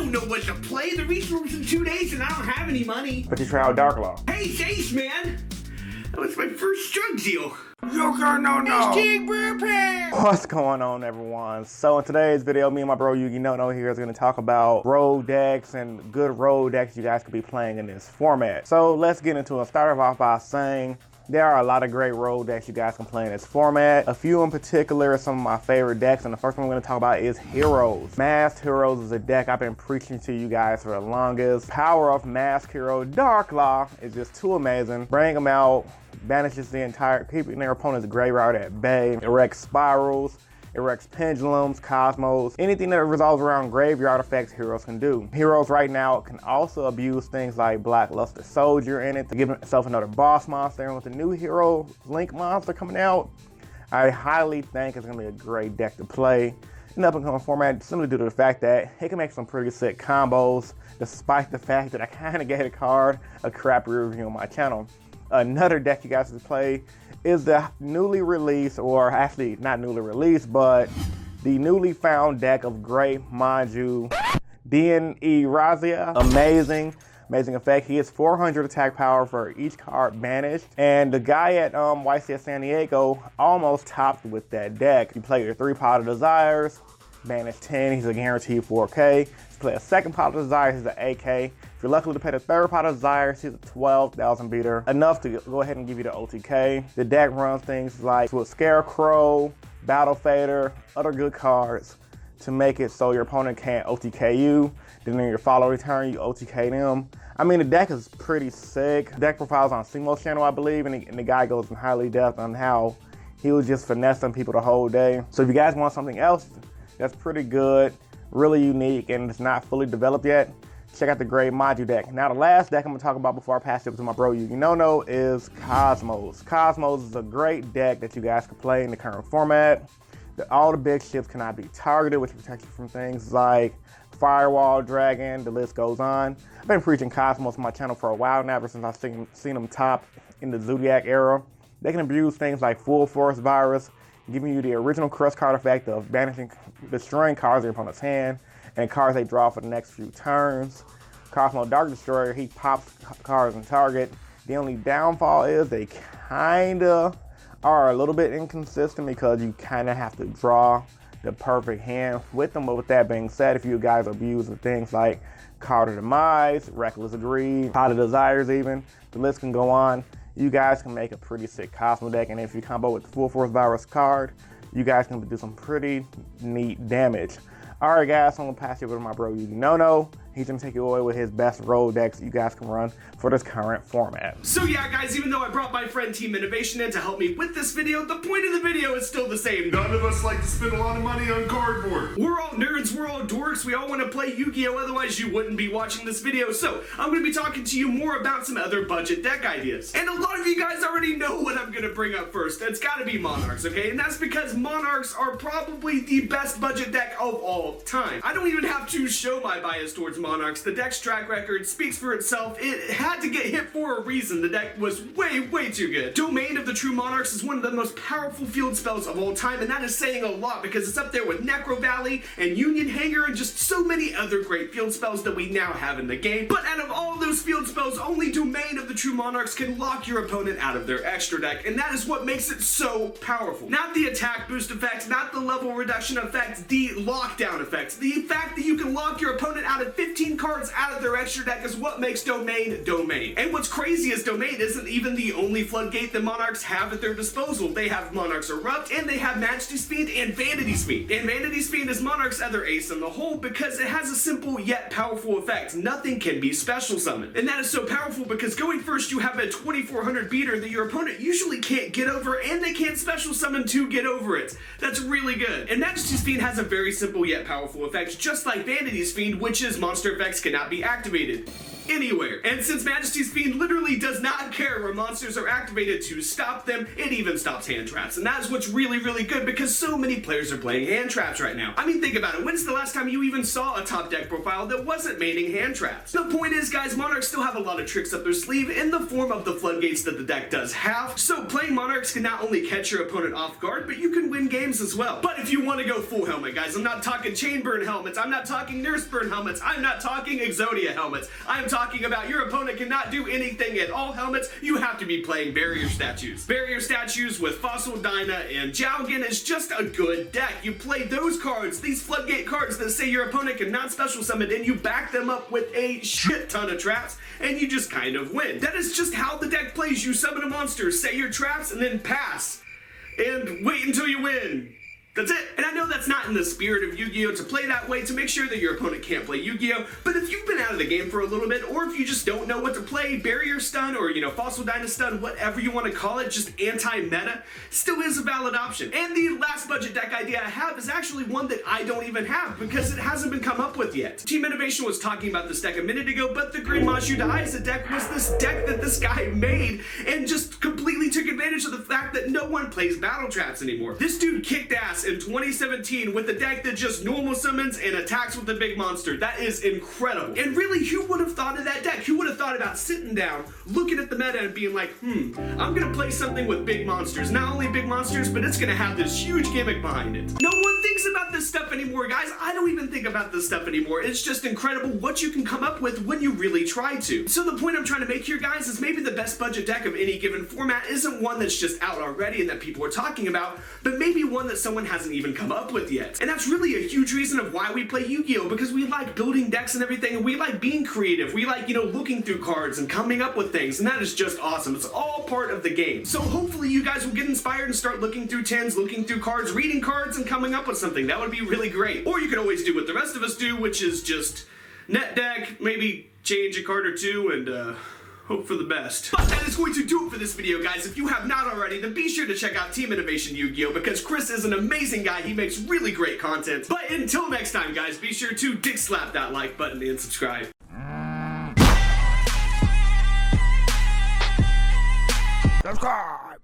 don't know what to play. The resource in 2 days and I don't have any money. But you try out Dark Law. Hey, thanks, man. That was my first drug deal. YugiNoNo. What's going on, everyone? So in today's video, me and my bro YugiNoNo here is going to talk about road decks and good road decks you guys could be playing in this format. So let's get into it. Start off by saying there are a lot of great road decks you guys can play in this format. A few in particular are some of my favorite decks, and the first one we're going to talk about is Heroes. Masked Heroes is a deck I've been preaching to you guys for the longest. Power of Masked Hero Dark Law is just too amazing. Bring them out, banishes the entire, keeping their opponent's graveyard at bay, erects spirals, erects pendulums, cosmos, anything that revolves around graveyard effects Heroes can do. Heroes right now can also abuse things like Blackluster Soldier in it to give itself another boss monster, and with the new Hero Link monster coming out, I highly think it's going to be a great deck to play in the up-and-coming format, simply due to the fact that it can make some pretty sick combos, despite the fact that I kind of gave the card a crappy review on my channel. Another deck you guys can play is the newly released, or actually not newly released, but the newly found deck of Great Manju Erisa. Amazing effect. He has 400 attack power for each card banished, and the guy at YCS San Diego almost topped with that deck. You play your 3 Pot of Desires, banish 10, he's a guaranteed 4K. You play a second Pot of Desires, he's an 8K. If you're lucky to play the 3rd Pot of Desires, he's a 12,000 beater. Enough to go ahead and give you the OTK. The deck runs things like with Scarecrow, Battle Fader, other good cards to make it so your opponent can't OTK you. Then in your following turn, you OTK them. I mean, the deck is pretty sick. The deck profile's on Simo's channel, I believe, and the guy goes in highly depth on how he was just finessing people the whole day. So if you guys want something else that's pretty good, really unique, and it's not fully developed yet, check out the Great Manju deck. Now, the last deck I'm going to talk about before I pass it to my bro YugiNoNo is Cosmos. Cosmos is a great deck that you guys can play in the current format. All the big ships cannot be targeted, which protects you from things like Firewall Dragon, the list goes on. I've been preaching Cosmos on my channel for a while now, ever since I've seen them top in the Zodiac era. They can abuse things like Full Force Virus, giving you the original Crush card effect of banishing, destroying cards in your opponent's hand, and cards they draw for the next few turns. Cosmo Dark Destroyer, he pops cards in target. The only downfall is they kinda are a little bit inconsistent because you kinda have to draw the perfect hand with them. But with that being said, if you guys abuse of things like Card of Demise, Reckless Greed, Pot of Desires even, the list can go on. You guys can make a pretty sick Cosmo deck, and if you combo with the Full Force Virus card, you guys can do some pretty neat damage. Alright guys, so I'm gonna pass you over to my bro YugiNoNo. He's gonna take you away with his best road decks you guys can run for this current format. So yeah guys, even though I brought my friend Team Innovation in to help me with this video, the point of the video is still the same. None of us like to spend a lot of money on cardboard. We're all nerds, we're all dorks, we all want to play Yu-Gi-Oh! Otherwise you wouldn't be watching this video. So I'm going to be talking to you more about some other budget deck ideas. And a lot of you guys already know what I'm going to bring up first. It's got to be Monarchs, okay? And that's because Monarchs are probably the best budget deck of all time. I don't even have to show my bias towards Monarchs. The deck's track record speaks for itself. It had to get hit for a reason. The deck was way too good. Domain of the True Monarchs is one of the most powerful field spells of all time, and that is saying a lot because it's up there with Necro Valley and Union Hanger and just so many other great field spells that we now have in the game. But out of all those field spells, only Domain of the True Monarchs can lock your opponent out of their extra deck, and that is what makes it so powerful. Not the attack boost effects, not the level reduction effects, the lockdown effects. The fact that you can lock your opponent out of 15 cards out of their extra deck is what makes Domain Domain. And what's crazy is Domain isn't even the only floodgate that Monarchs have at their disposal. They have Monarchs Erupt, and they have Majesty's Fiend and Vanity's Fiend. And Vanity's Fiend is Monarch's other ace in the hole because it has a simple yet powerful effect. Nothing can be special summoned. And that is so powerful because going first you have a 2400 beater that your opponent usually can't get over, and they can't special summon to get over it. That's really good. And Majesty's Fiend has a very simple yet powerful effect, just like Vanity's Fiend, which is monster effects cannot be activated anywhere. And since Majesty's Fiend literally does not care where monsters are activated to stop them, it even stops hand traps. And that's what's really good because so many players are playing hand traps right now. I mean, think about it. When's the last time you even saw a top deck profile that wasn't maining hand traps? The point is, guys, Monarchs still have a lot of tricks up their sleeve in the form of the floodgates that the deck does have. So playing Monarchs can not only catch your opponent off guard, but you can win games as well. But if you want to go full helmet, guys, I'm not talking chain burn helmets, I'm not talking nurse burn helmets, I'm not not talking Exodia helmets. I am talking about your opponent cannot do anything at all helmets. You have to be playing barrier statues. Barrier statues with Fossil Dyna and Jowgen is just a good deck. You play those cards, these floodgate cards that say your opponent cannot special summon, and you back them up with a shit ton of traps, and you just kind of win. That is just how the deck plays. You summon a monster, say your traps, and then pass. And wait until you win. That's it. And I know that's not in the spirit of Yu-Gi-Oh! To play that way, to make sure that your opponent can't play Yu-Gi-Oh! But if you've been out of the game for a little bit, or if you just don't know what to play, Barrier Stun, or, Fossil Dyna Stun, whatever you want to call it, just anti-meta, still is a valid option. And the last budget deck idea I have is actually one that I don't even have, because it hasn't been come up with yet. Team Innovation was talking about this deck a minute ago, but the Green Mashu Daiza deck was this deck that this guy made, and just completely took advantage of the fact that no one plays Battle Traps anymore. This dude kicked ass in 2017 with a deck that just normal summons and attacks with a big monster. That is incredible. And really, who would have thought of that deck? Who would have thought about sitting down, looking at the meta and being like, I'm gonna play something with big monsters. Not only big monsters, but it's gonna have this huge gimmick behind it. No one thinks about this stuff anymore, guys. I don't even think about this stuff anymore. It's just incredible what you can come up with when you really try to. So the point I'm trying to make here, guys, is maybe the best budget deck of any given format isn't one that's just out already and that people are talking about, but maybe one that someone hasn't even come up with yet. And that's really a huge reason of why we play Yu-Gi-Oh! Because we like building decks and everything, and we like being creative. We like, looking through cards and coming up with things, and that is just awesome. It's all part of the game. So hopefully you guys will get inspired and start looking through tins, looking through cards, reading cards, and coming up with something. That would be really great. Or you could always do what the rest of us do, which is just net deck, maybe change a card or two, and hope for the best. But that is going to do it for this video, guys. If you have not already, then be sure to check out Team Innovation Yu-Gi-Oh! Because Chris is an amazing guy. He makes really great content. But until next time, guys, be sure to dick slap that like button and subscribe. Subscribe!